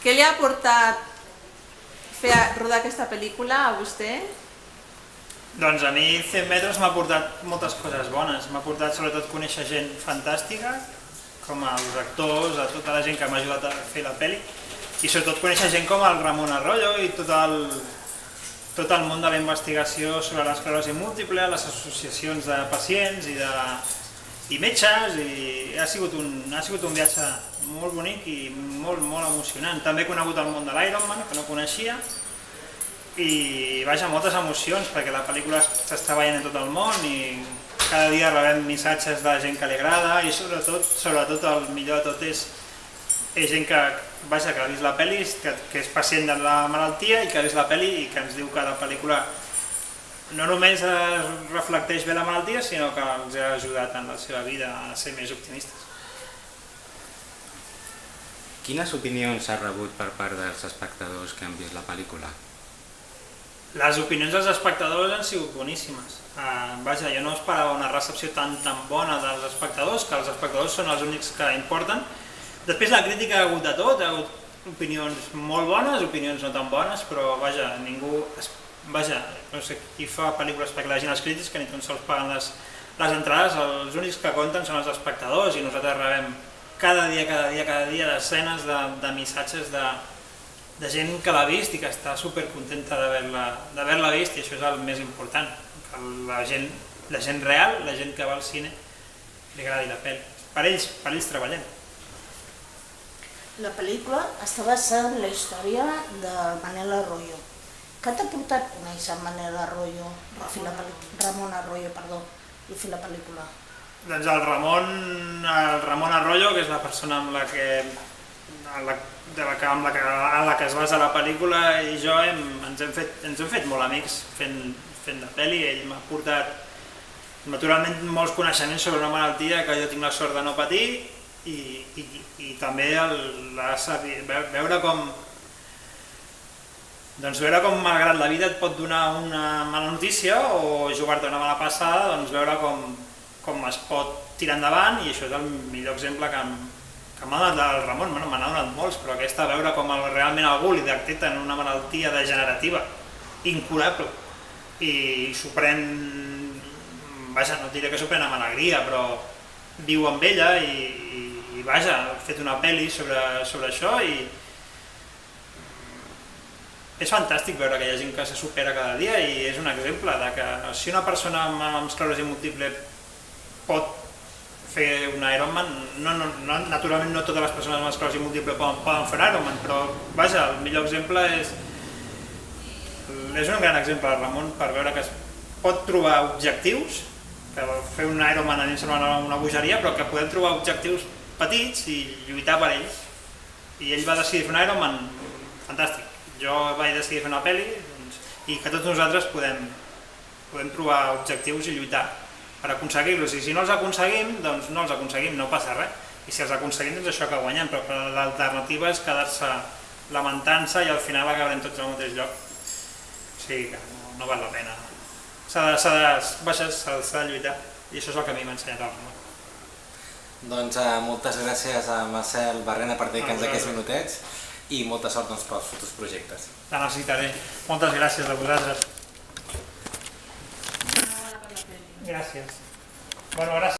Què li ha portat rodar aquesta pel·lícula a vostè? Doncs a mi 100 metres m'ha portat moltes coses bones. M'ha portat sobretot conèixer gent fantàstica, com els actors, a tota la gent que m'ha ajudat a fer la pel·li, i sobretot conèixer gent com el Ramon Arroyo i tot el món de la investigació sobre l'esclerosi múltiple, les associacions de pacients i metges, i ha sigut un viatge molt bonic i molt emocionant. També he conegut el món de l'Ironman, que no coneixia, i vaja, moltes emocions, perquè la pel·lícula s'està veient en tot el món i cada dia rebem missatges de gent que li agrada, i sobretot el millor de tot és gent que ha vist la pel·li, que és pacient de la malaltia i que ha vist la pel·li i que ens diu que la pel·lícula no només reflecteix bé la malaltia, sinó que els ha ajudat en la seva vida a ser més optimistes. Quines opinions ha rebut per part dels espectadors que han vist la pel·lícula? Les opinions dels espectadors han sigut boníssimes. Vaja, jo no esperava una recepció tan bona dels espectadors, que els espectadors són els únics que importen. Després la crítica ha hagut de tot, ha hagut opinions molt bones, opinions no tan bones, però vaja, no sé qui fa pel·lícules perquè la gent els crítics, que ni tan sols paguen les entrades, els únics que compten són els espectadors, i nosaltres rebem cada dia desenes de missatges de gent que l'ha vist i que està supercontenta d'haver-la vist, i això és el més important, que la gent real, la gent que va al cine, li agradi la pel·li. Per ells treballem. La pel·lícula està basada en la història de Manel Arroyo. Què t'ha portat conèixer Manel Arroyo, Ramon Arroyo, i fer la pel·lícula? Doncs el Ramon Arroyo, que és la persona amb la que es basa la pel·lícula, i jo ens hem fet molt amics fent la pel·li. Ell m'ha portat naturalment molts coneixements sobre una malaltia que jo tinc la sort de no patir, i també veure com malgrat la vida et pot donar una mala notícia o jugar-te una mala passada, veure com es pot tirar endavant, i això és el millor exemple que m'ha donat el Ramon. Me n'ha donat molts, però aquesta, veure com realment algú li detecten una malaltia degenerativa, incurable, i s'ho pren, vaja, no diré que s'ho pren amb alegria, però viu amb ella, i vaja, ha fet una pel·li sobre això, i és fantàstic veure que hi ha gent que se supera cada dia, i és un exemple de que si una persona amb esclerosi múltiple pot fer un Ironman, naturalment no totes les persones amb esclerosi múltiple poden fer un Ironman, però vaja, el millor exemple és un gran exemple del Ramon per veure que es pot trobar objectius, que fer un Ironman a mi em sembla una bogeria, però que podem trobar objectius petits i lluitar per ells. I ell va decidir fer un Ironman, fantàstic. Jo vaig decidir fer una pel·li, i que tots nosaltres podem trobar objectius i lluitar per aconseguir-los, i si no els aconseguim, doncs no els aconseguim, no passa res, i si els aconseguim, doncs això que guanyem, però l'alternativa és quedar-se lamentant-se i al final acabarem tots al mateix lloc. O sigui que no val la pena. S'ha de lluitar, i això és el que a mi m'ha ensenyat el Ramon. Doncs moltes gràcies a Marcel Barrena per dedicar-nos aquests minutets, i molta sort pels futurs projectes. La necessitaré. Moltes gràcies a vosaltres. Gràcies. Bueno, gràcies.